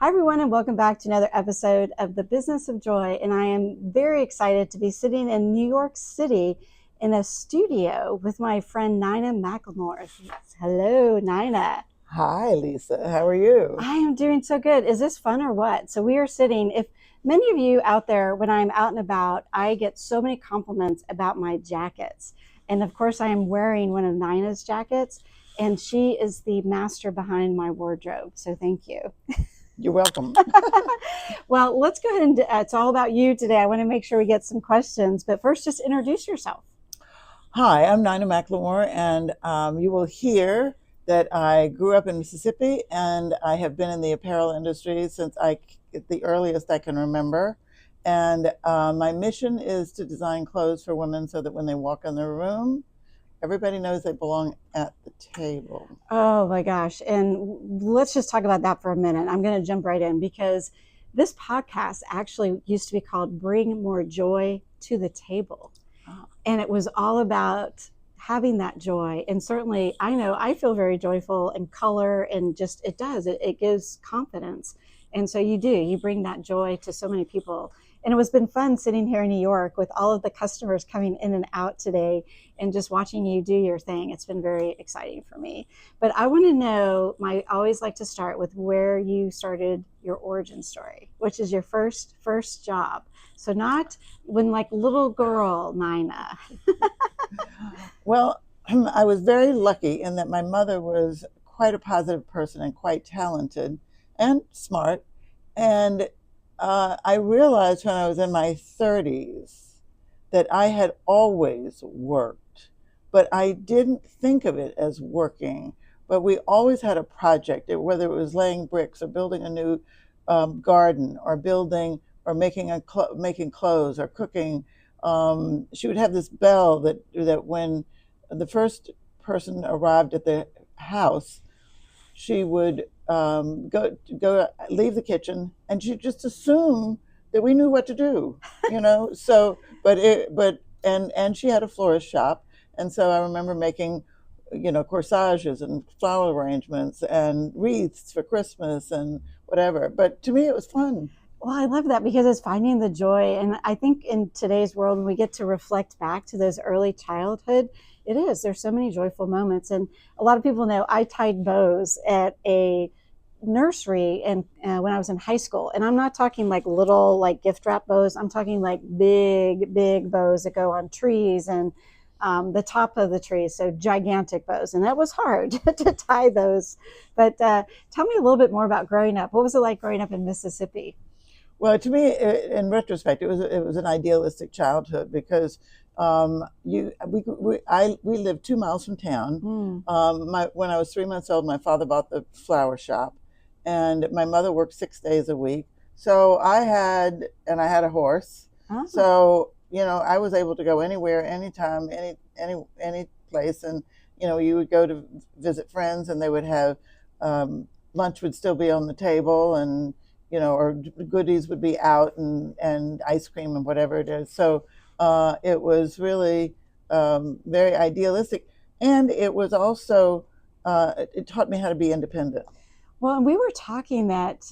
Hi, everyone, and welcome back to another episode of The Business of Joy. And I am very excited to be sitting in New York City in a studio with my friend Nina McLemore. Hello, Nina. Hi, Lisa. How are you? I am doing so good. Is this fun or what? So, we are sitting, if many of you out there, when I'm out and about, I get so many compliments about my jackets. And of course, I am wearing one of Nina's jackets, and she is the master behind my wardrobe. So, thank you. You're welcome. Well, let's go ahead and it's all about you today. I want to make sure we get some questions, but first, just introduce yourself. Hi, I'm Nina McLemore, and you will hear that I grew up in Mississippi, and I have been in the apparel industry since the earliest I can remember. And my mission is to design clothes for women so that when they walk in the room, everybody knows they belong at the table. Oh my gosh. And let's just talk about that for a minute. I'm going to jump right in because this podcast actually used to be called Bring More Joy to the Table. Oh. And it was all about having that joy. And certainly, I know I feel very joyful and color, and just it gives confidence. And so you bring that joy to so many people. And it has been fun sitting here in New York with all of the customers coming in and out today and just watching you do your thing. It's been very exciting for me. But I want to know, I always like to start with where you started your origin story, which is your first job. So not when like little girl, Nina. Well, I was very lucky in that my mother was quite a positive person and quite talented and smart. And I realized when I was in my 30s that I had always worked, but I didn't think of it as working. But we always had a project, whether it was laying bricks or building a new garden or building or making clothes or cooking. She would have this bell that when the first person arrived at the house, she would go leave the kitchen, and she just assumed that we knew what to do, you know. So, and she had a florist shop, and so I remember making, corsages and flower arrangements and wreaths for Christmas and whatever. But to me, it was fun. Well, I love that because it's finding the joy. And I think in today's world, when we get to reflect back to those early childhood, there's so many joyful moments. And a lot of people know I tied bows at a nursery and when I was in high school. And I'm not talking like little like gift wrap bows. I'm talking like big bows that go on trees and the top of the trees. So gigantic bows. And that was hard to tie those. But tell me a little bit more about growing up. What was it like growing up in Mississippi? Well, to me, in retrospect, it was an idealistic childhood because we lived 2 miles from town. Mm. When I was 3 months old, my father bought the flower shop, and my mother worked 6 days a week. So I had a horse. Oh. So I was able to go anywhere, anytime, any place, and you would go to visit friends, and they would have lunch would still be on the table, and or goodies would be out, and ice cream and whatever it is. So it was really very idealistic. And it was also, it taught me how to be independent. Well, and we were talking that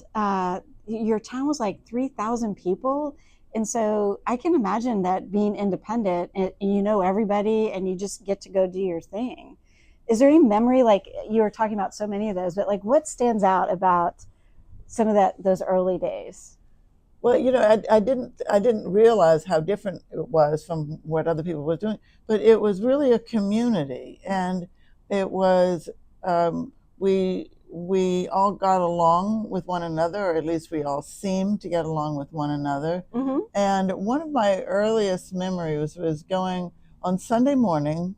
your town was like 3,000 people. And so I can imagine that being independent and you know everybody and you just get to go do your thing. Is there any memory, like you were talking about so many of those, but like what stands out about some of those early days? Well, I didn't realize how different it was from what other people were doing, but it was really a community, and it was we all got along with one another, or at least we all seemed to get along with one another. Mm-hmm. And one of my earliest memories was going on Sunday morning.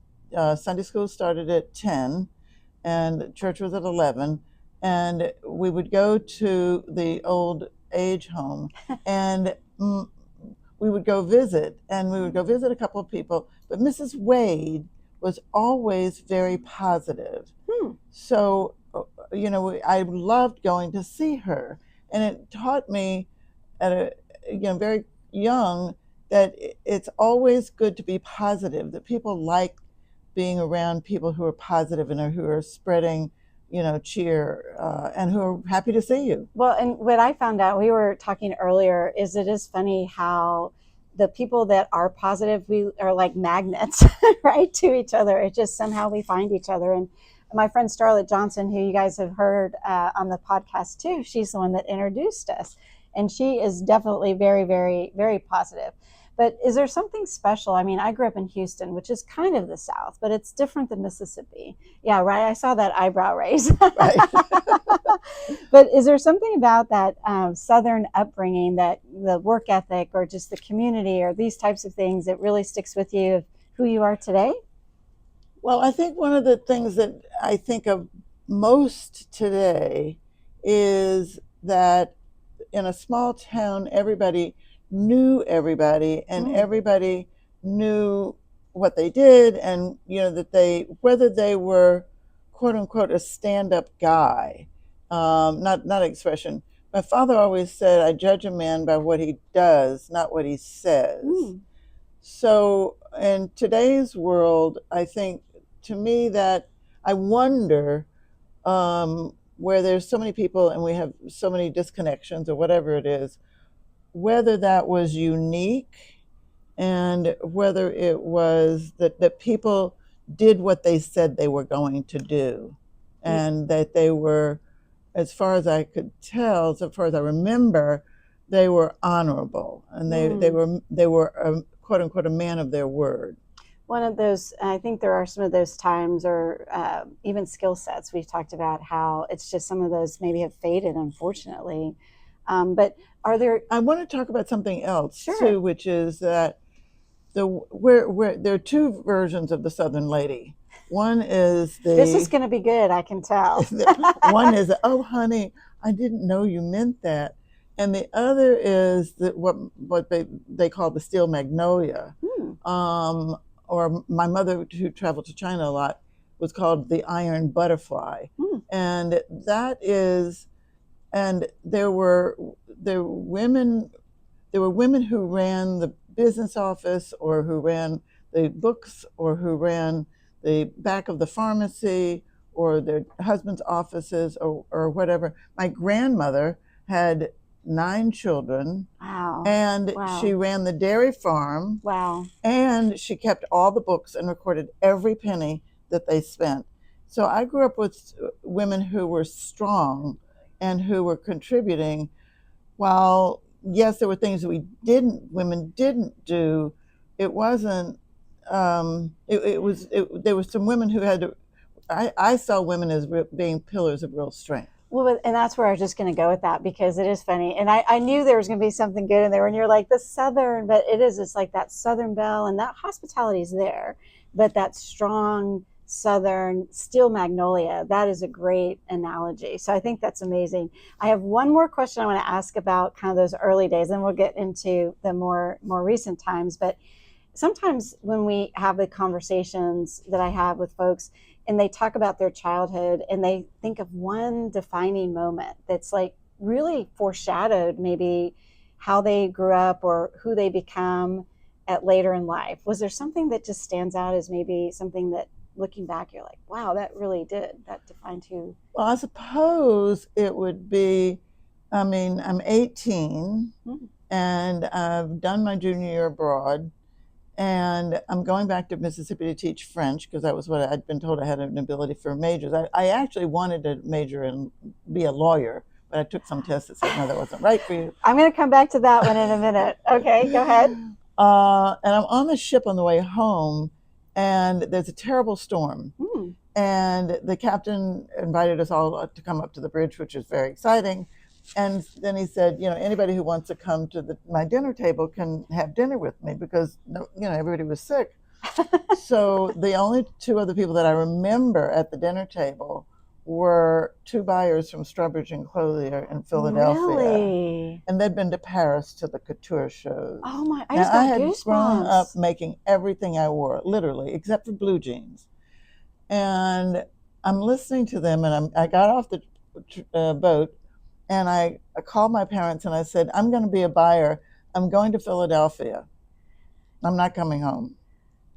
Sunday school started at 10, and church was at 11, and we would go to the old age home, and we would go visit a couple of people, but Mrs. Wade was always very positive. Hmm. So I loved going to see her, and it taught me at a very young that it's always good to be positive, that people like being around people who are positive and who are spreading cheer, and who are happy to see you. Well, and what I found out, we were talking earlier, is it is funny how the people that are positive, we are like magnets, right, to each other. It just somehow we find each other. And my friend Starlett Johnson, who you guys have heard on the podcast too, she's the one that introduced us. And she is definitely very, very, very positive. But is there something special? I mean, I grew up in Houston, which is kind of the South, but it's different than Mississippi. Yeah, right. I saw that eyebrow raise. Right. But is there something about that Southern upbringing, that the work ethic or just the community or these types of things that really sticks with you of who you are today? Well, I think one of the things that I think of most today is that in a small town, everybody knew everybody, and everybody knew what they did, and that whether they were quote unquote a stand-up guy, not expression. My father always said, "I judge a man by what he does, not what he says." So in today's world, I think, to me, that I wonder, where there's so many people and we have so many disconnections or whatever it is, whether that was unique, and whether it was that people did what they said they were going to do, and that they were, as far as I could tell, so far as I remember, they were honorable, and they were quote unquote a man of their word. One of those, I think there are some of those times, or even skill sets we've talked about, how it's just some of those maybe have faded, unfortunately. But are there? I want to talk about something else Sure. too, which is that where there are two versions of the Southern lady. One is this is going to be good, I can tell. One is, "Oh, honey, I didn't know you meant that," and the other is what they call the steel magnolia. Or my mother, who traveled to China a lot, was called the iron butterfly. And that is, and there were women who ran the business office, or who ran the books, or who ran the back of the pharmacy, or their husband's offices, or whatever. My grandmother had 9 children. Wow. And Wow. she ran the dairy farm. Wow. And she kept all the books and recorded every penny that they spent. So I grew up with women who were strong and who were contributing. While yes, there were things women didn't do. It wasn't. There were some women who had to. I saw women as being pillars of real strength. Well, and that's where I was just going to go with that, because it is funny. And I knew there was going to be something good in there when you're like the Southern, but it's like that Southern belle, and that hospitality is there, but that strong Southern steel magnolia, that is a great analogy. So I think that's amazing. I have one more question I want to ask about kind of those early days, and we'll get into the more recent times. But sometimes when we have the conversations that I have with folks, and they talk about their childhood, and they think of one defining moment that's like really foreshadowed maybe how they grew up or who they become at later in life. Was there something that just stands out as maybe something that, looking back, you're like, wow, that really that defined who? Well, I suppose it would be, I'm 18, and I've done my junior year abroad. And I'm going back to Mississippi to teach French, because that was what I'd been told I had an ability for majors. I actually wanted to major and be a lawyer, but I took some tests that said, no, that wasn't right for you. I'm going to come back to that one in a minute. Okay, go ahead. And I'm on the ship on the way home, and there's a terrible storm. And the captain invited us all to come up to the bridge, which is very exciting. And then he said, anybody who wants to come to my dinner table can have dinner with me, because everybody was sick. So the only 2 other people that I remember at the dinner table were 2 buyers from Strawbridge and Clothier in Philadelphia. Really? And they'd been to Paris to the couture shows. Oh my! I just got had goosebumps. Grown up making everything I wore, literally, except for blue jeans. And I'm listening to them, and I got off the boat. And I called my parents and I said, I'm going to be a buyer. I'm going to Philadelphia. I'm not coming home.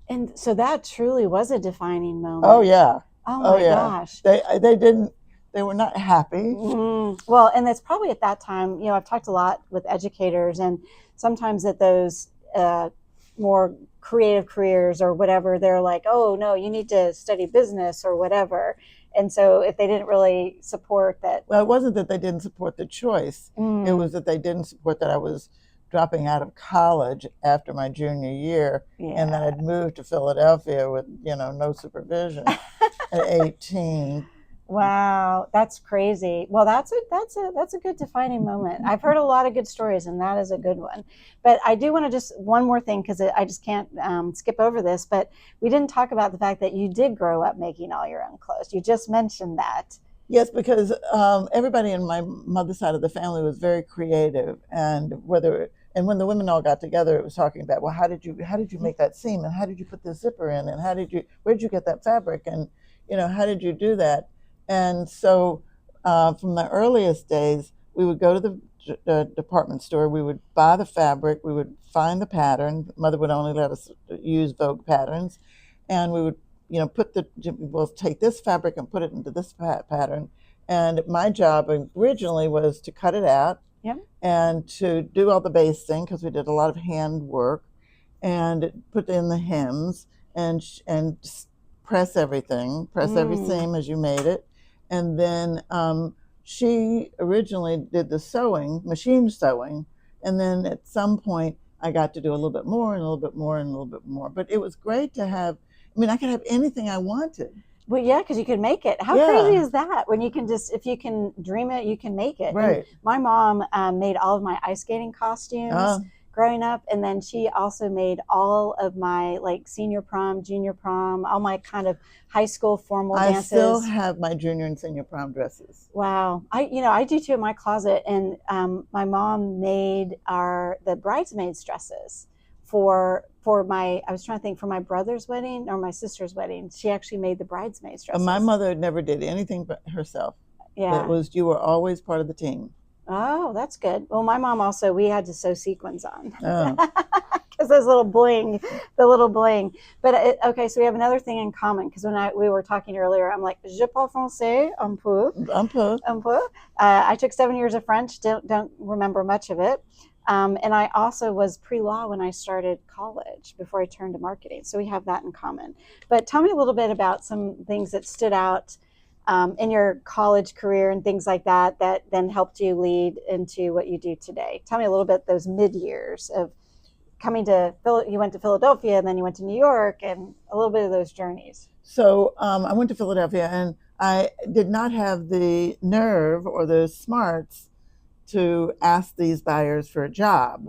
And so that truly was a defining moment. Oh, yeah. Oh, my yeah. gosh. They didn't. they were not happy. Well, and that's probably at that time, I've talked a lot with educators, and sometimes at those more creative careers or whatever, they're like, oh, no, you need to study business or whatever. And so if they didn't really support that. Well, it wasn't that they didn't support the choice. It was Mm, that they didn't support that I was dropping out of college after my junior year and that yeah. I'd moved to Philadelphia with, no supervision at 18. Wow, that's crazy. Well, that's a good defining moment. I've heard a lot of good stories, and that is a good one. But I do want to just one more thing because I just can't skip over this. But we didn't talk about the fact that you did grow up making all your own clothes. You just mentioned that. Yes, because everybody in my mother's side of the family was very creative, and when the women all got together, it was talking about, well, how did you make that seam, and how did you put the zipper in, and where did you get that fabric, and how did you do that? And so, from the earliest days, we would go to the department store, we would buy the fabric, we would find the pattern. Mother would only let us use Vogue patterns, and we would we'll take this fabric and put it into this pattern. And my job originally was to cut it out Yep. and to do all the basting because we did a lot of hand work and put in the hems and press everything, press every seam as you made it. And then she originally did the sewing, machine sewing. And then at some point, I got to do a little bit more and a little bit more and a little bit more. But it was great to have, I could have anything I wanted. Well, yeah, because you can make it. How crazy is that? When you can if you can dream it, you can make it. Right. And my mom made all of my ice skating costumes growing up, and then she also made all of my like senior prom, junior prom, all my kind of high school formal dances. I still have my junior and senior prom dresses. Wow, I do too in my closet, and my mom made the bridesmaids dresses for my, I was trying to think, for my brother's wedding or my sister's wedding. She actually made the bridesmaids dresses. My mother never did anything but herself. Yeah. You were always part of the team. Oh, that's good. Well, my mom also, we had to sew sequins on. Oh. Because those little bling, the little bling. But okay, so we have another thing in common. Because when we were talking earlier, I'm like, je parle français un peu. Un peu. Un peu. I took 7 years of French. Don't remember much of it. And I also was pre-law when I started college before I turned to marketing. So we have that in common. But tell me a little bit about some things that stood out in your college career and things like that then helped you lead into what you do today. Tell me a little bit those mid years of coming to you went to Philadelphia and then you went to New York and a little bit of those journeys. So I went to Philadelphia and I did not have the nerve or the smarts to ask these buyers for a job.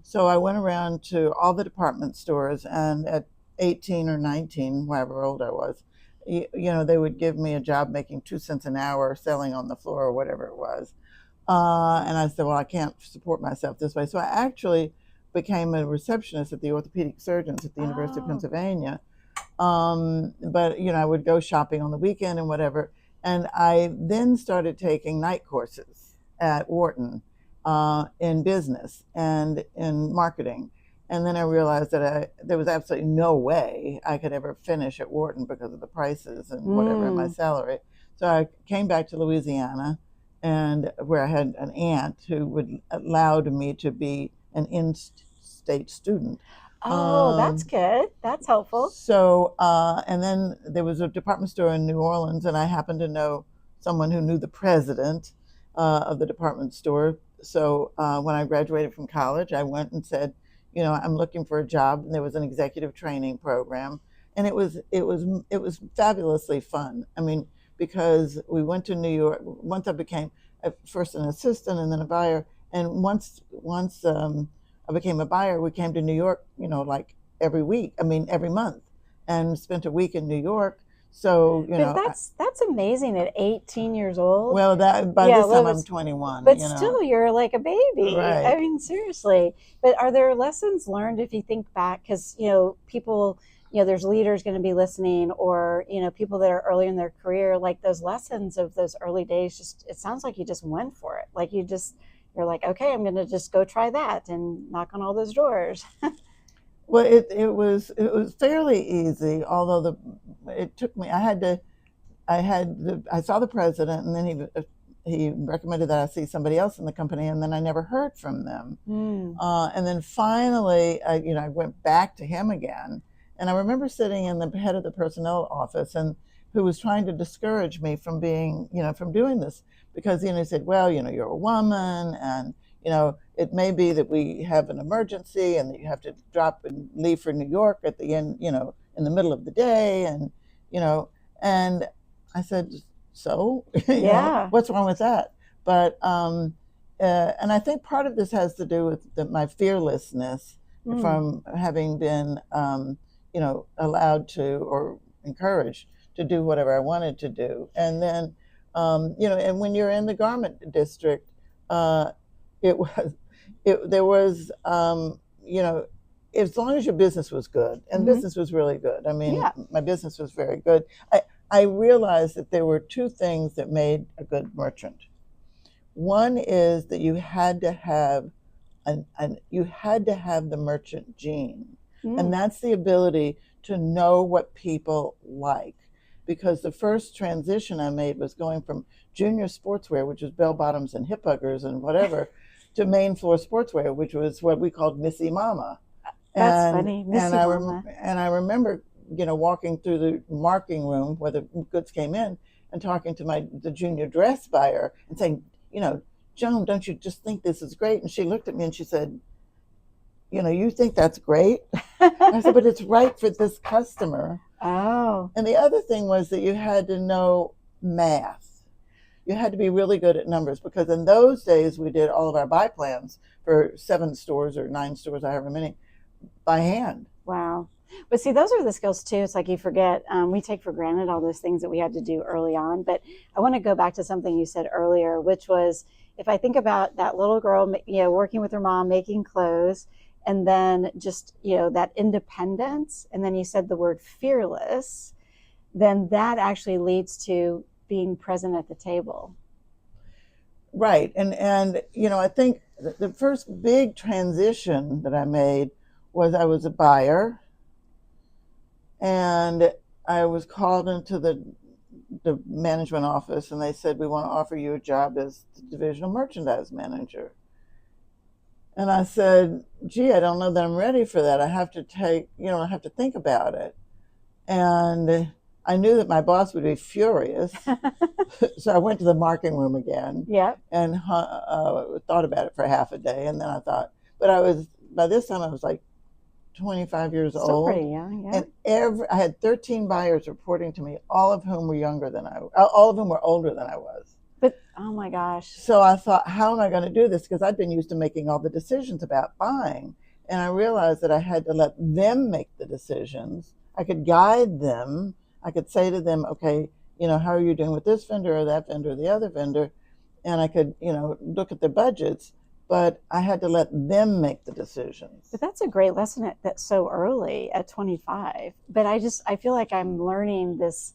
So I went around to all the department stores, and at 18 or 19, however old I was, they would give me a job making 2 cents an hour selling on the floor or whatever it was. And I said, well, I can't support myself this way. So I actually became a receptionist at the orthopedic surgeons at the University of Pennsylvania. But, I would go shopping on the weekend and whatever. And I then started taking night courses at Wharton in business and in marketing. And then I realized that there was absolutely no way I could ever finish at Wharton because of the prices and whatever in my salary. So I came back to Louisiana, and where I had an aunt who would allow me to be an in-state student. Oh, that's good. That's helpful. So, and then there was a department store in New Orleans, and I happened to know someone who knew the president of the department store. So when I graduated from college, I went and said, I'm looking for a job, and there was an executive training program, and it was fabulously fun. I mean, because we went to New York. Once I became first an assistant and then a buyer, and once I became a buyer, we came to New York, like every month, and spent a week in New York. So that's amazing at 18 years old. Well, by this time I'm 21. But still, you're like a baby. Right. I mean, seriously. But are there lessons learned if you think back? Because people, there's leaders going to be listening, or people that are early in their career. Like those lessons of those early days, it sounds like you just went for it. Like you're like, okay, I'm going to just go try that and knock on all those doors. Well, it was fairly easy, although it took me. I had to I saw the president, and then he recommended that I see somebody else in the company, and then I never heard from them. And then finally, I went back to him again, and I remember sitting in the head of the personnel office, and who was trying to discourage me from being, from doing this, because he said, well, you're a woman, and it may be that we have an emergency, and that you have to drop and leave for New York at the end, in the middle of the day, and and I said, so, Yeah. what's wrong with that? But and I think part of this has to do with my fearlessness from having been, allowed to or encouraged to do whatever I wanted to do. And then, and when you're in the garment district, it was, there was, as long as your business was good, and business was really good. I mean, Yeah. my business was very good. I realized that there were two things that made a good merchant. One is that you had to have the merchant gene, and that's the ability to know what people like. Because the first transition I made was going from junior sportswear, which was bell bottoms and hip huggers and whatever, to main floor sportswear, which was what we called Missy Mama. That's funny, Missy Mama. And I remember, walking through the marking room where the goods came in and talking to the junior dress buyer and saying, Joan, don't you just think this is great? And she looked at me and she said, you think that's great? I said, but it's right for this customer. Oh. And the other thing was that you had to know math. You had to be really good at numbers, because in those days we did all of our buy plans for 7 stores or 9 stores, however many, by hand. Wow. But see, those are the skills too. It's like you forget, we take for granted all those things that we had to do early on. But I want to go back to something you said earlier, which was, if I think about that little girl, working with her mom, making clothes, and then just, that independence, and then you said the word fearless, then that actually leads to being present at the table. Right. And I think the first big transition that I made was I was a buyer, and I was called into the management office, and they said, we want to offer you a job as the divisional merchandise manager. And I said, gee, I don't know that I'm ready for that. I have to I have to think about it. And I knew that my boss would be furious. So I went to the marking room again. Yeah. And thought about it for half a day. And then I thought, by this time I was like 25 years Still old. pretty young, yeah. And I had 13 buyers reporting to me, all of whom were all of whom were older than I was. But, oh my gosh. So I thought, how am I going to do this? Because I'd been used to making all the decisions about buying. And I realized that I had to let them make the decisions. I could guide them. I could say to them, okay, how are you doing with this vendor or that vendor or the other vendor? And I could, look at their budgets, but I had to let them make the decisions. But that's a great lesson that's so early at 25. But I feel like I'm learning this,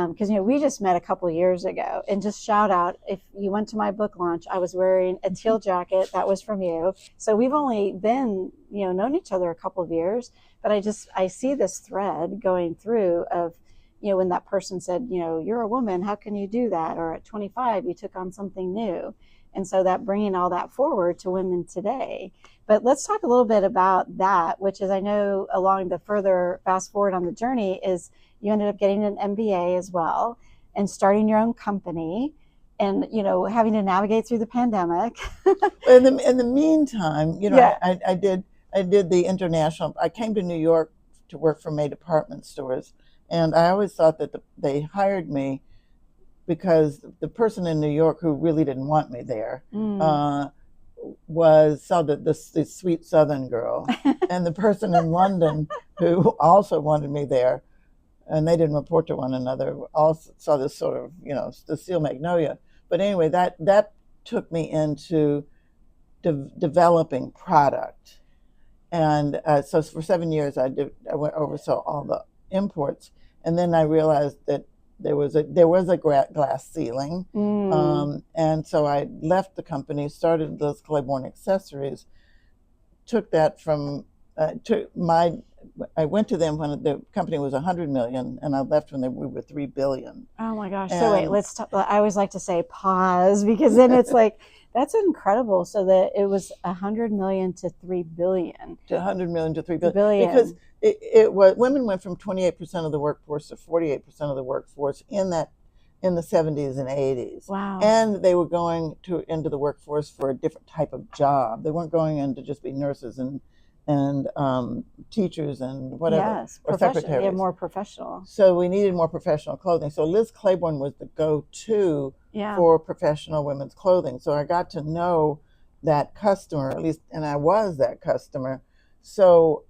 because we just met a couple of years ago. And just shout out, if you went to my book launch, I was wearing a teal jacket that was from you. So we've only been known each other a couple of years, but I see this thread going through of, when that person said, you're a woman, how can you do that? Or at 25 you took on something new. And so that bringing all that forward to women today. But let's talk a little bit about that, which is, I know along the further fast forward on the journey, is you ended up getting an MBA as well and starting your own company and, having to navigate through the pandemic. In the meantime, Yeah. I did the international, I came to New York to work for May department stores. And I always thought that they hired me because the person in New York who really didn't want me there saw the sweet Southern girl, and the person in London who also wanted me there, and they didn't report to one another, also saw this sort of the steel magnolia. But anyway, that took me into developing product, and so for 7 years I oversaw all the imports, and then I realized that there was a glass ceiling, and so I left the company, started those Claiborne Accessories, took that from took my I went to them when the company was 100 million, and I left when we were 3 billion. Oh my gosh. So wait, And let's talk. I always like to say pause because then it's like, that's incredible. So that it was 100 million to 3 billion. to 100 million to 3 To billion, because billion. it was, women went from 28% of the workforce to 48% of the workforce in the 70s and 80s. Wow. And they were going into the workforce for a different type of job. They weren't going in to just be nurses and teachers and whatever, Yes. or Professional. Yeah, secretaries. more professional. So we needed more professional clothing. So Liz Claiborne was the go-to Yeah. for professional women's clothing. So I got to know that customer, at least, and I was that customer. So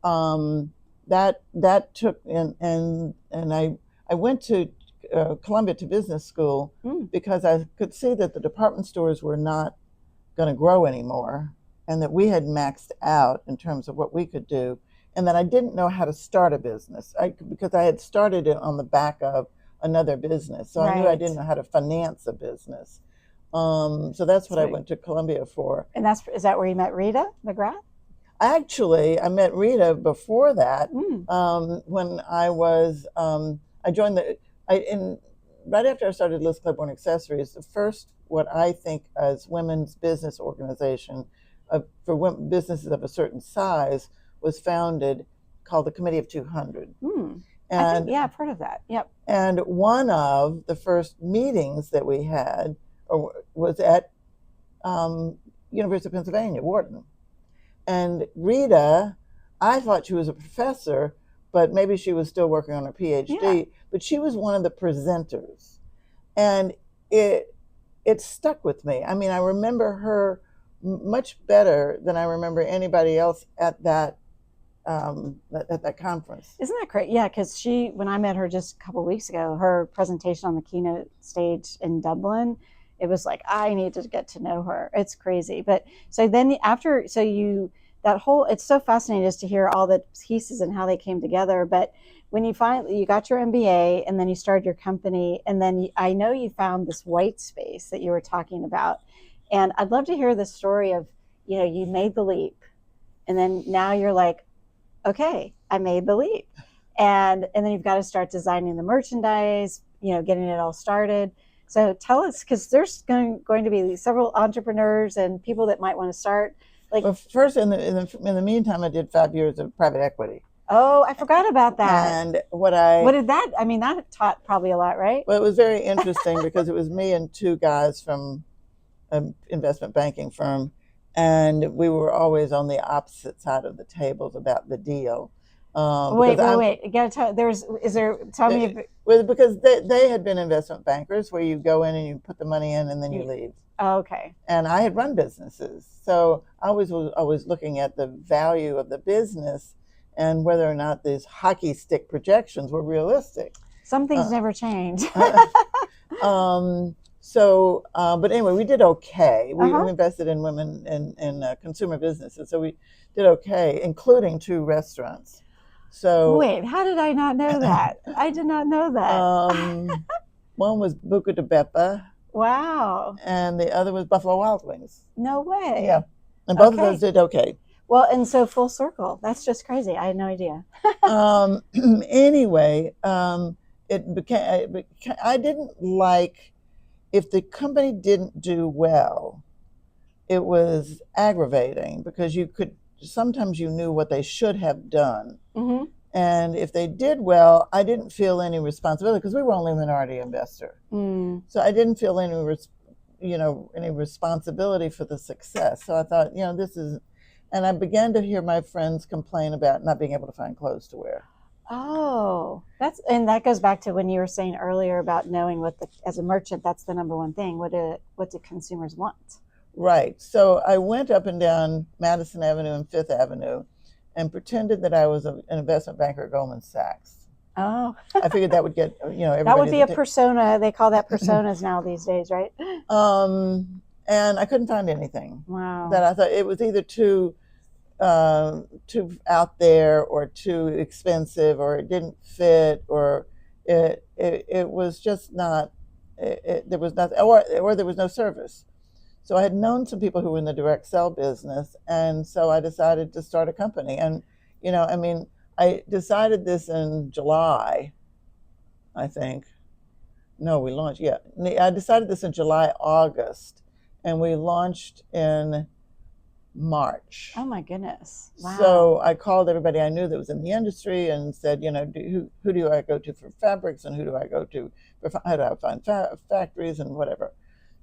that took, and I went to Columbia to business school because I could see that the department stores were not going to grow anymore, and that we had maxed out in terms of what we could do, and that I didn't know how to start a business because I had started it on the back of another business. So I knew I didn't know how to finance a business. So that's what I went to Columbia for. And is that where you met Rita McGrath? Actually, I met Rita before that. When I was, I joined right after I started Liz Claiborne Accessories, the first, what I think as women's business organization for businesses of a certain size, was founded, called the Committee of 200. And I've heard of that. Yep. And one of the first meetings that we had was at University of Pennsylvania, Wharton. And Rita, I thought she was a professor, but maybe she was still working on her PhD. But she was one of the presenters, and it stuck with me. I mean, I remember her much better than I remember anybody else at that conference. Isn't that great? Yeah, because when I met her just a couple of weeks ago, her presentation on the keynote stage in Dublin, it was like, I need to get to know her. It's crazy. But so then it's so fascinating just to hear all the pieces and how they came together. But when you got your MBA and then you started your company, and then I know you found this white space that you were talking about. And I'd love to hear the story of, you made the leap, and then now you're like, okay, I made the leap. And then you've got to start designing the merchandise, getting it all started. So tell us, because there's going to be several entrepreneurs and people that might want to start. Well, first, in the meantime, I did 5 years of private equity. Oh, I forgot about that. And what did that? I mean, that taught probably a lot, right? Well, it was very interesting because it was me and two guys from an investment banking firm, and we were always on the opposite side of the tables about the deal. Wait! You gotta tell me. Because they had been investment bankers, where you go in and you put the money in and then you leave. Oh, okay. And I had run businesses, so I was always looking at the value of the business and whether or not these hockey stick projections were realistic. Some things never change. But anyway, we did okay. We invested in women in consumer businesses, so we did okay, including 2 restaurants. So wait, how did I not know that? I did not know that. One was Buca di Beppa. Wow. And the other was Buffalo Wild Wings. No way. Yeah. And both of those did okay. Well, and so full circle. That's just crazy. I had no idea. Anyway, it became, I didn't like, if the company didn't do well, it was aggravating because sometimes you knew what they should have done. And if they did well, I didn't feel any responsibility because we were only a minority investor. So I didn't feel any responsibility for the success. So I thought, and I began to hear my friends complain about not being able to find clothes to wear. Oh, that goes back to when you were saying earlier about knowing as a merchant, that's the number one thing. What do consumers want? Right. So I went up and down Madison Avenue and Fifth Avenue and pretended that I was an investment banker at Goldman Sachs. Oh. I figured that would get, everybody. That would be a persona. They call that personas now these days, right? And I couldn't find anything. Wow. That I thought it was either too out there or too expensive, or it didn't fit, or it was just not, there was nothing, or there was no service. So I had known some people who were in the direct sell business, and so I decided to start a company. And I decided this in July, I think. No, we launched, yeah. I decided this in July, August, and we launched in March. Oh my goodness. So Wow. I called everybody I knew that was in the industry and said, who do I go to for fabrics, and who do I go to for how do I find factories and whatever.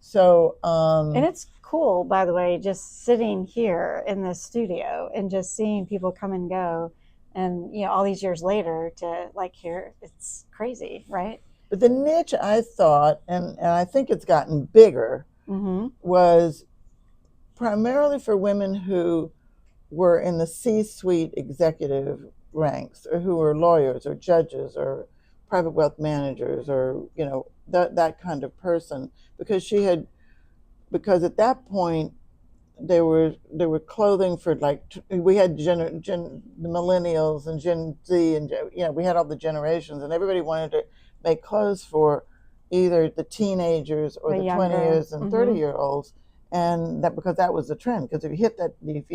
So, And it's cool, by the way, just sitting here in the studio and just seeing people come and go. And, all these years later to like hear, it's crazy, right? but the niche I thought, and I think it's gotten bigger, Mm-hmm. was primarily for women who were in the C-suite executive ranks, or who were lawyers or judges or private wealth managers, or that kind of person, because at that point there were clothing for, like, we had the millennials and Gen Z, and we had all the generations, and everybody wanted to make clothes for either the teenagers or The the 20 younger. years and Mm-hmm. 30-year-olds, and that because that was the trend. Because if you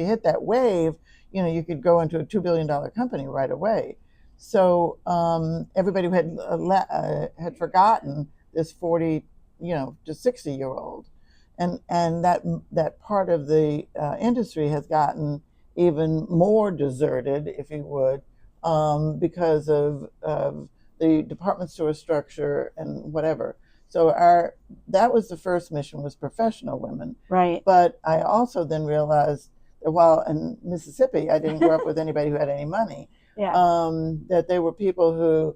hit that wave, you could go into a $2 billion company right away. So everybody had forgotten this 40, to 60-year-old, and that part of the industry has gotten even more deserted, if you would, because of the department store structure and whatever. So that was the first mission, was professional women. Right. But I also then realized that while in Mississippi I didn't grow up with anybody who had any money, Yeah. that there were people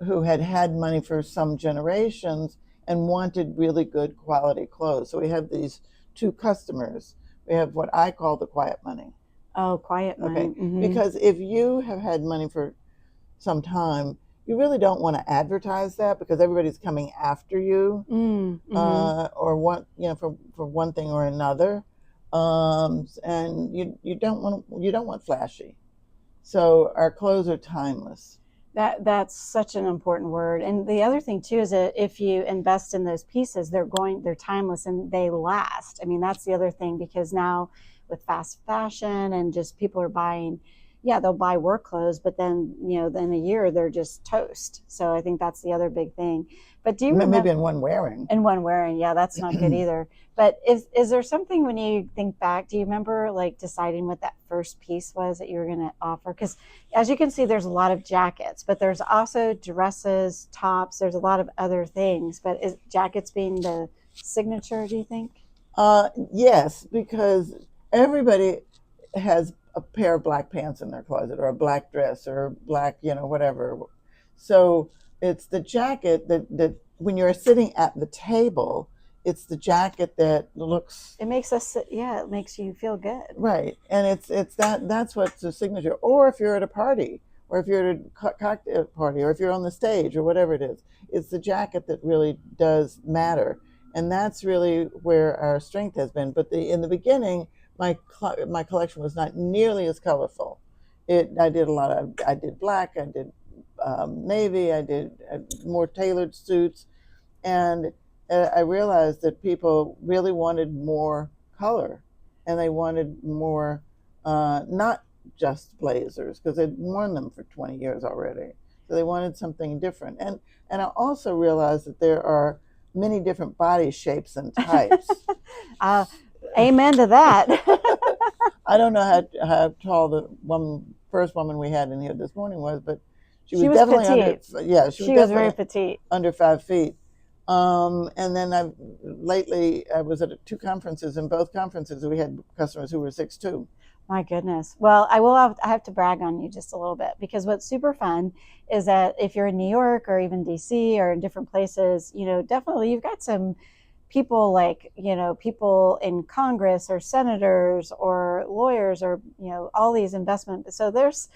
who had had money for some generations and wanted really good quality clothes. So we have these two customers. We have what I call the quiet money. Oh, quiet money. Okay, Mm-hmm. because if you have had money for some time, you really don't want to advertise that, because everybody's coming after you, Mm-hmm. or for one thing or another, and you don't want flashy. So our clothes are timeless. That's such an important word. And the other thing too is that if you invest in those pieces, they're timeless and they last. I mean, that's the other thing, because now with fast fashion and just people are buying, yeah, they'll buy work clothes, but then, then a year they're just toast. So I think that's the other big thing. But do you remember? Maybe in one wearing. And one wearing, yeah, that's not good either. But is there something, when you think back, do you remember like deciding what that first piece was that you were going to offer? Because as you can see, there's a lot of jackets, but there's also dresses, tops. There's a lot of other things. But is jackets being the signature, do you think? Yes, because everybody has a pair of black pants in their closet, or a black dress, or black, whatever. So it's the jacket that when you're sitting at the table, it's the jacket that looks It makes us, yeah, it makes you feel good. right, and that's what's the signature. Or if you're at a party, or if you're at a cocktail party, or if you're on the stage, or whatever it is, it's the jacket that really does matter, and that's really where our strength has been. But in the beginning, my collection was not nearly as colorful. I did black, I did navy, I did more tailored suits, and I realized that people really wanted more color, and they wanted more, not just blazers, because they'd worn them for 20 years already. So they wanted something different. And I also realized that there are many different body shapes and types. Amen to that. I don't know how tall the first woman we had in here this morning was, but she was definitely petite. she was very petite, under 5 feet. And then lately I was at two conferences. In both conferences, we had customers who were 6'2". My goodness. Well, I have to brag on you just a little bit, because what's super fun is that if you're in New York or even DC or in different places, definitely you've got some people like, people in Congress or senators or lawyers or, all these investment. So there's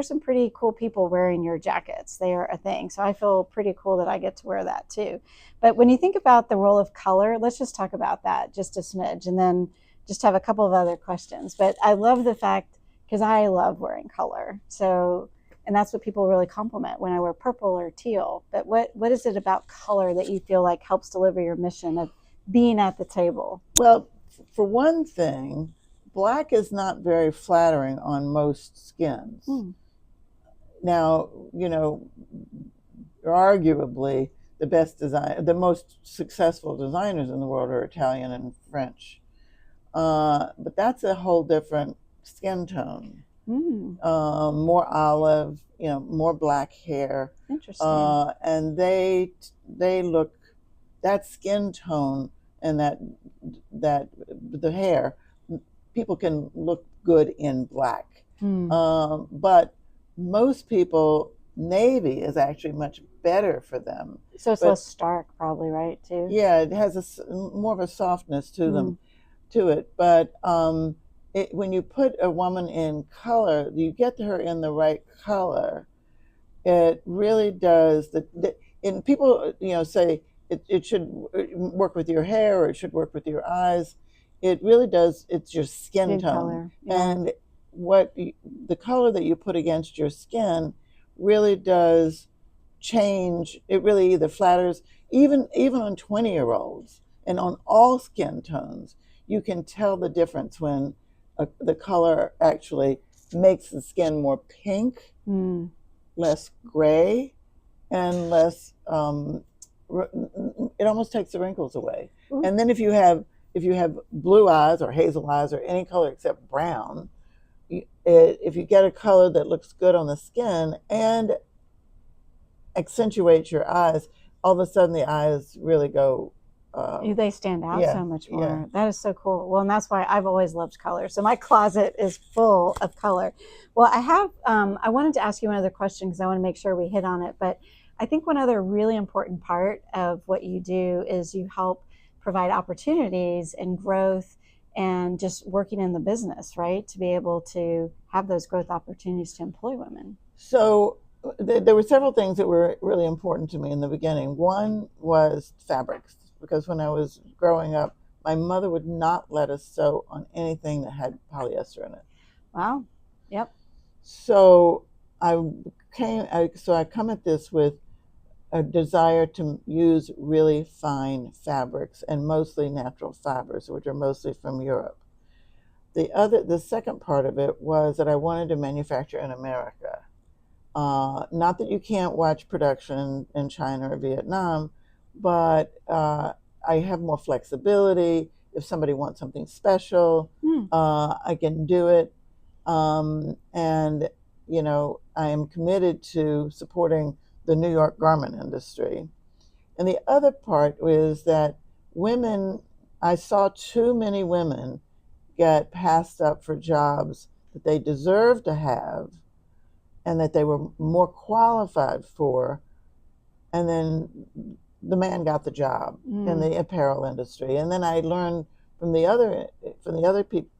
some pretty cool people wearing your jackets. They are a thing. So I feel pretty cool that I get to wear that too. But when you think about the role of color, let's just talk about that just a smidge, and then just have a couple of other questions. But I love the fact, because I love wearing color. So, and that's what people really compliment when I wear purple or teal. But what is it about color that you feel like helps deliver your mission of being at the table? Well, for one thing, black is not very flattering on most skins. now, you know, arguably the most successful designers in the world are Italian and French. But that's a whole different skin tone. More olive, you know, more black hair. Interesting. And they look, that skin tone and that the hair, people can look good in black. But most people, navy is actually much better for them. So it's less stark, probably, right? Too. Yeah, it has more of a softness to them, to it. But when you put a woman in color, you get her in the right color. It really does. And people, you know, say it should work with your hair or it should work with your eyes. It really does. It's your skin tone. Color. Yeah. And the color that you put against your skin really does change. It really either flatters, even on 20-year-olds and on all skin tones, you can tell the difference when the color actually makes the skin more pink, less gray, and less. It almost takes the wrinkles away. And then if you have blue eyes or hazel eyes or any color except brown, if you get a color that looks good on the skin and accentuates your eyes, all of a sudden the eyes really go. They stand out so much more. Yeah. That is so cool. Well, and that's why I've always loved color. So my closet is full of color. Well, I wanted to ask you one other question because I want to make sure we hit on it. But I think one other really important part of what you do is you help provide opportunities and growth and just working in the business, right? To be able to have those growth opportunities to employ women. So there were several things that were really important to me in the beginning. One was fabrics, because when I was growing up, my mother would not let us sew on anything that had polyester in it. Wow. Yep. So I come at this with a desire to use really fine fabrics and mostly natural fibers, which are mostly from Europe. The second part of it was that I wanted to manufacture in America. Not that you can't watch production in China or Vietnam, but I have more flexibility. If somebody wants something special, I can do it. And, you know, I am committed to supporting the New York garment industry. And the other part is that I saw too many women get passed up for jobs that they deserved to have and that they were more qualified for, and then the man got the job in the apparel industry. And then I learned from the other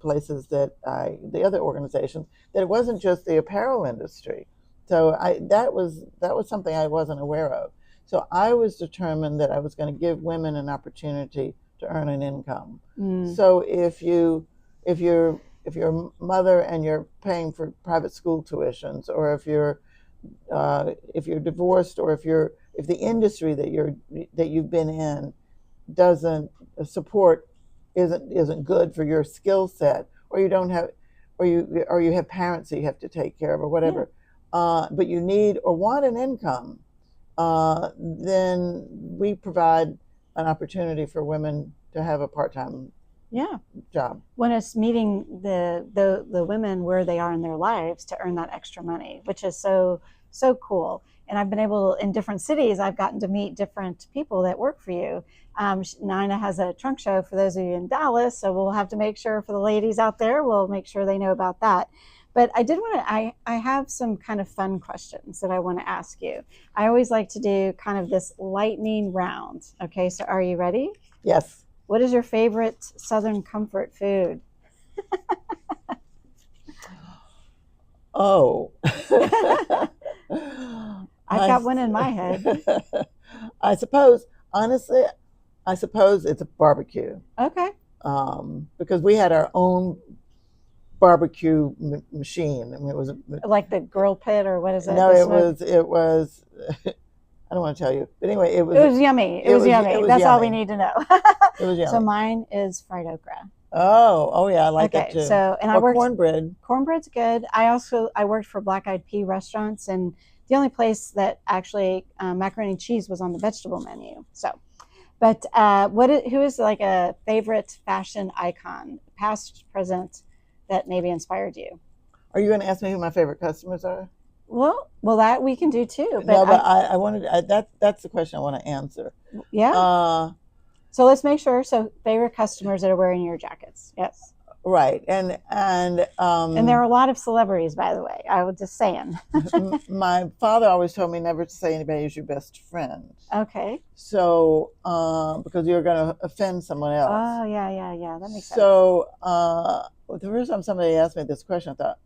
places the other organizations, that it wasn't just the apparel industry. So that was something I wasn't aware of. So I was determined that I was going to give women an opportunity to earn an income. So if you're a mother and you're paying for private school tuitions, or if you're divorced, or if the industry that you've been in doesn't support, isn't good for your skill set, or you don't have, or you have parents that you have to take care of, or whatever, but you need or want an income, then we provide an opportunity for women to have a part-time job. When it's meeting the women where they are in their lives to earn that extra money, which is so cool. And I've been able, in different cities, I've gotten to meet different people that work for you. Nina has a trunk show for those of you in Dallas, so we'll have to make sure for the ladies out there, we'll make sure they know about that. But I have some kind of fun questions that I want to ask you. I always like to do kind of this lightning round. Okay, so are you ready? Yes. What is your favorite Southern comfort food? Oh. I've got one in my head. I suppose, honestly, it's a barbecue. Okay. Because we had our own barbecue machine. I mean, it was like the grill pit, or what is it? No, it was. I don't want to tell you, but anyway, it was yummy. It was yummy. That's yummy. All we need to know. It was yummy. So mine is fried okra. Oh, yeah, I like that Okay, too. so and I Or worked cornbread. cornbread's good. I worked for Black Eyed Pea restaurants, and the only place that actually macaroni and cheese was on the vegetable menu. So, but who is like a favorite fashion icon, past, present, that maybe inspired you? Are you going to ask me who my favorite customers are? Well, that we can do too. But No, but I wanted that's the question I want to answer. yeah. Uh, So let's make sure. So favorite customers that are wearing your jackets. Yes. right, And there are a lot of celebrities, by the way. I was just saying. my father always told me never to say anybody is your best friend. Okay. So because you're going to offend someone else. Oh, yeah, yeah, yeah. That makes sense. So the first time somebody asked me this question, I thought,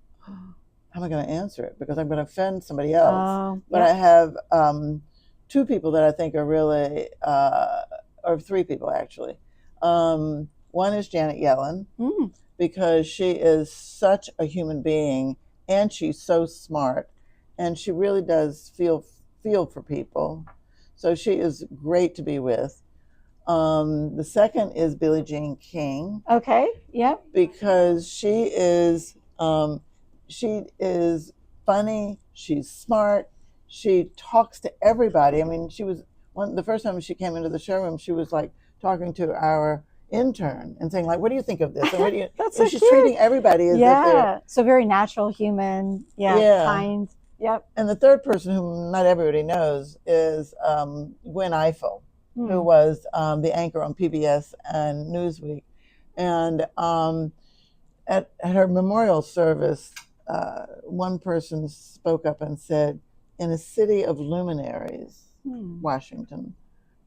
how am I going to answer it? Because I'm going to offend somebody else. Oh, But yep. I have two people that I think are really, or three people actually. One is Janet Yellen, because she is such a human being and she's so smart and she really does feel for people. So she is great to be with. The second is Billie Jean King. Okay. Yep. Because she is funny. She's smart. She talks to everybody. I mean, the first time she came into the showroom, she was like talking to our intern and saying like, "What do you think of this?" And what do you? That's so she's cute. Treating everybody as if they're so very natural, human. Yeah. Yeah. Kind. Yep. And the third person whom not everybody knows is Gwen Ifill, who was the anchor on PBS and Newsweek. And at her memorial service, one person spoke up and said, in a city of luminaries, Washington,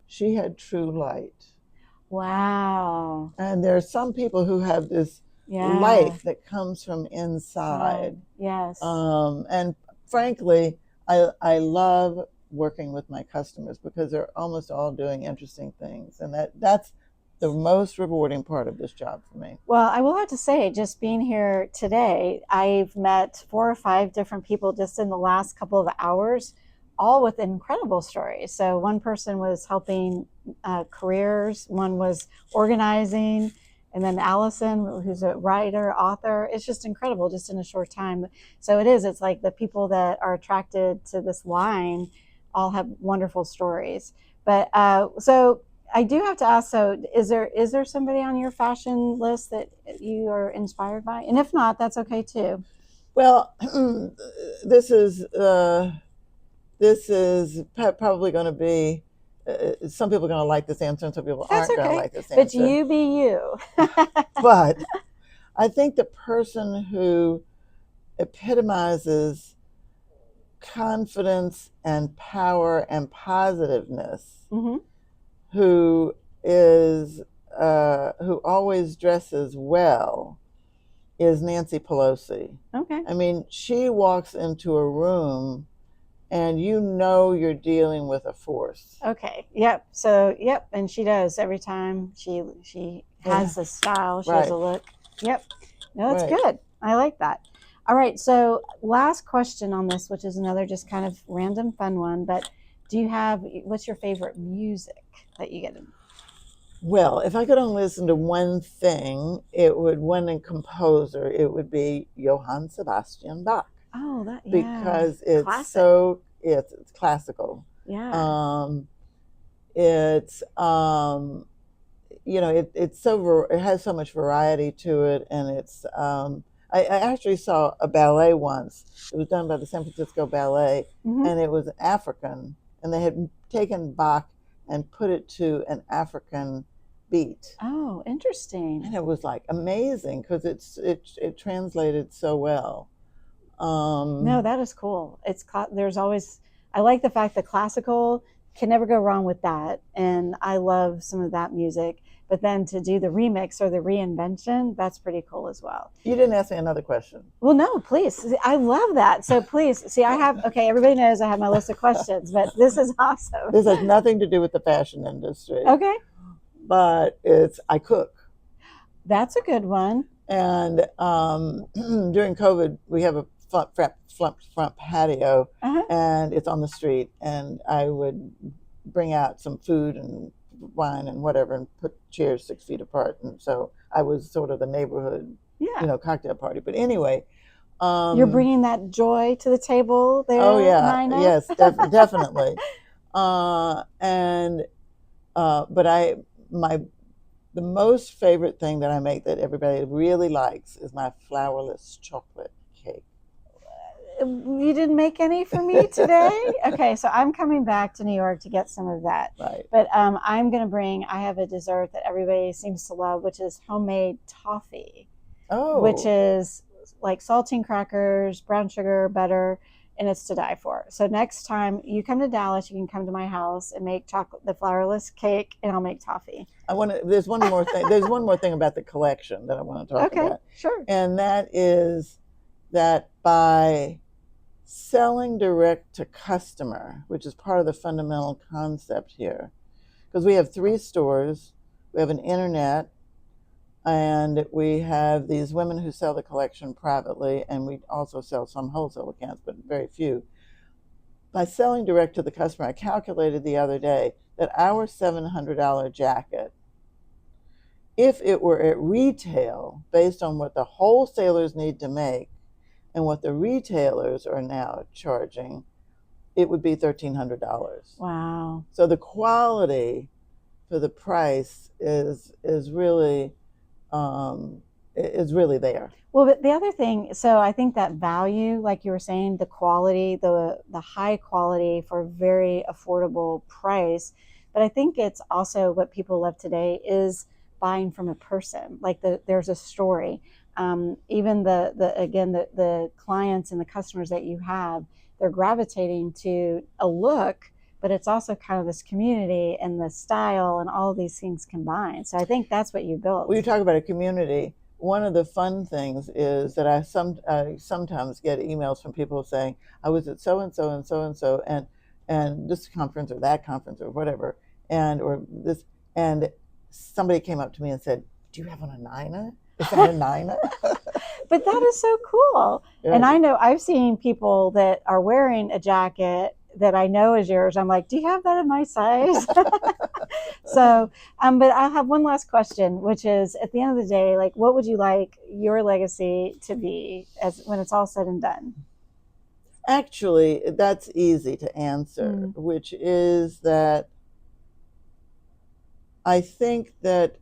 she had true light. Wow. And there are some people who have this light that comes from inside. Yes. And frankly, I love working with my customers because they're almost all doing interesting things. And that's the most rewarding part of this job for me. Well, I will have to say, just being here today, I've met 4 or 5 different people just in the last couple of hours, all with incredible stories. So one person was helping careers, one was organizing, and then Allison, who's a writer, author. It's just incredible, just in a short time. So it's like the people that are attracted to this line all have wonderful stories. But so I do have to ask, so is there somebody on your fashion list that you are inspired by? And if not, that's okay too. Well, this is probably going to be, some people are going to like this answer and some people aren't going to like this answer. But you be you. But I think the person who epitomizes confidence and power and positiveness, who always dresses well, is Nancy Pelosi. Okay. I mean, she walks into a room and you're dealing with a force. Okay. Yep. So and she does every time. She has a style. She has a look. Yep. No, that's good. I like that. All right. So last question on this, which is another just kind of random fun one, but what's your favorite music that you get in? Well, if I could only listen to one thing, one composer, it would be Johann Sebastian Bach. Oh, because it's classic. It's classical. Yeah. It's it has so much variety to it, and it's I actually saw a ballet once. It was done by the San Francisco Ballet, and it was African, and they had taken Bach and put it to an African beat. Oh, interesting. And it was like amazing because it translated so well. No, that is cool. There's always, I like the fact that classical can never go wrong with that, and I love some of that music. But then to do the remix or the reinvention, that's pretty cool as well. You didn't ask me another question. Well, no, please. I love that. So please, see, everybody knows I have my list of questions, but this is awesome. This has nothing to do with the fashion industry. Okay. But I cook. That's a good one. And during COVID, we have a front patio, and it's on the street. And I would bring out some food and wine and whatever and put chairs 6 feet apart. And so I was sort of the neighborhood, Yeah. cocktail party. But anyway, You're bringing that joy to the table oh there, yeah, Nina. yes, definitely. And but my the most favorite thing that I make that everybody really likes is my flourless chocolate cake. You didn't make any for me today? Okay, so I'm coming back to New York to get some of that. Right. But I'm going to I have a dessert that everybody seems to love, which is homemade toffee, which Oh, is like saltine crackers, brown sugar, butter, and it's to die for. So next time you come to Dallas, you can come to my house and make the flourless cake, and I'll make toffee. there's one more thing. There's one more thing about the collection that I want to talk Okay, about. sure. And that is that by selling direct to customer, which is part of the fundamental concept here, because we have 3 stores, we have an internet, and we have these women who sell the collection privately, and we also sell some wholesale accounts, but very few. By selling direct to the customer, I calculated the other day that our $700 jacket, if it were at retail, based on what the wholesalers need to make and what the retailers are now charging, it would be $1,300. Wow. So the quality for the price is really there. Well, but the other thing, so I think that value, like you were saying, the quality, the high quality for a very affordable price, but I think it's also what people love today is buying from a person. Like there's a story. Even the clients and the customers that you have, they're gravitating to a look, but it's also kind of this community and the style and all of these things combined. So I think that's what you built. When you talk about a community, one of the fun things is that I sometimes get emails from people saying, I was at so and so and so and so and this conference or that conference or whatever, and somebody came up to me and said, do you have on a Nina? Is that a Nina? But that is so cool. Yeah. And I know I've seen people that are wearing a jacket that I know is yours. I'm like, do you have that in my size? So, but I have one last question, which is at the end of the day, like, what would you like your legacy to be as when it's all said and done? Actually, that's easy to answer, which is that I think that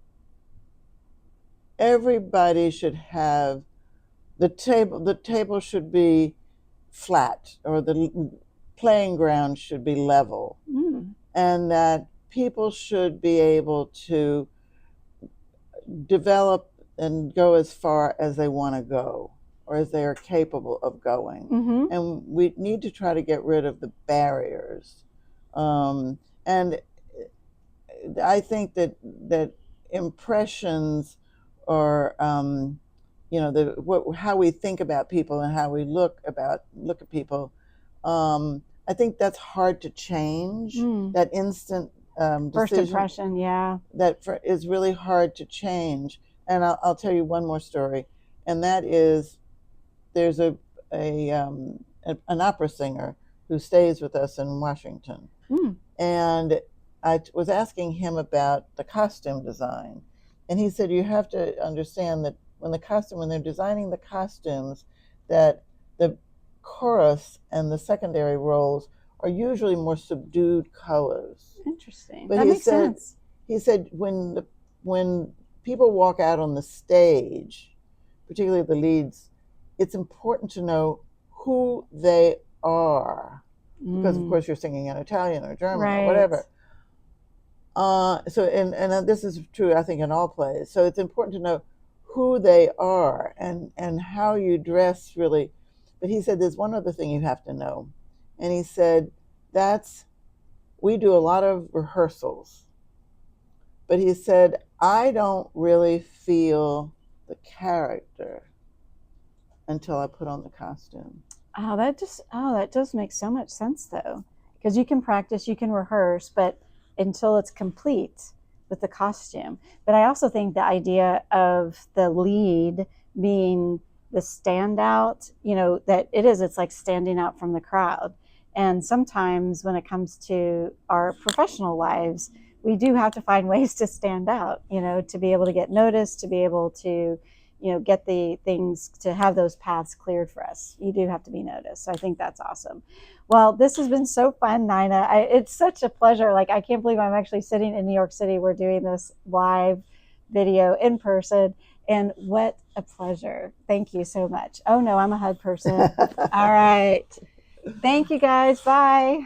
everybody should have the table should be flat, or the playing ground should be level, and that people should be able to develop and go as far as they want to go or as they are capable of going. And we need to try to get rid of the barriers. And I think that impressions or how we think about people and how we look at people, I think that's hard to change. That instant first decision, impression, yeah, is really hard to change. And I'll tell you one more story, and that is there's an opera singer who stays with us in Washington, and I was asking him about the costume design, and he said you have to understand that when they're designing the costumes, that the chorus and the secondary roles are usually more subdued colors. Interesting. But that makes sense. He said when people walk out on the stage, particularly the leads, it's important to know who they are, because of course you're singing in Italian or German or whatever. And this is true, I think, in all plays. So it's important to know who they are and how you dress, really. But he said there's one other thing you have to know, and he said we do a lot of rehearsals, but he said I don't really feel the character until I put on the costume. That does make so much sense, though, because you can practice, you can rehearse, but until it's complete with the costume. But I also think the idea of the lead being the standout, that it's like standing out from the crowd. And sometimes when it comes to our professional lives, we do have to find ways to stand out, to be able to get noticed, to be able to, get the things, to have those paths cleared for us. You do have to be noticed. So I think that's awesome. Well, this has been so fun, Nina. It's such a pleasure. Like, I can't believe I'm actually sitting in New York City. We're doing this live video in person. And what a pleasure. Thank you so much. Oh, no, I'm a hug person. All right. Thank you, guys. Bye.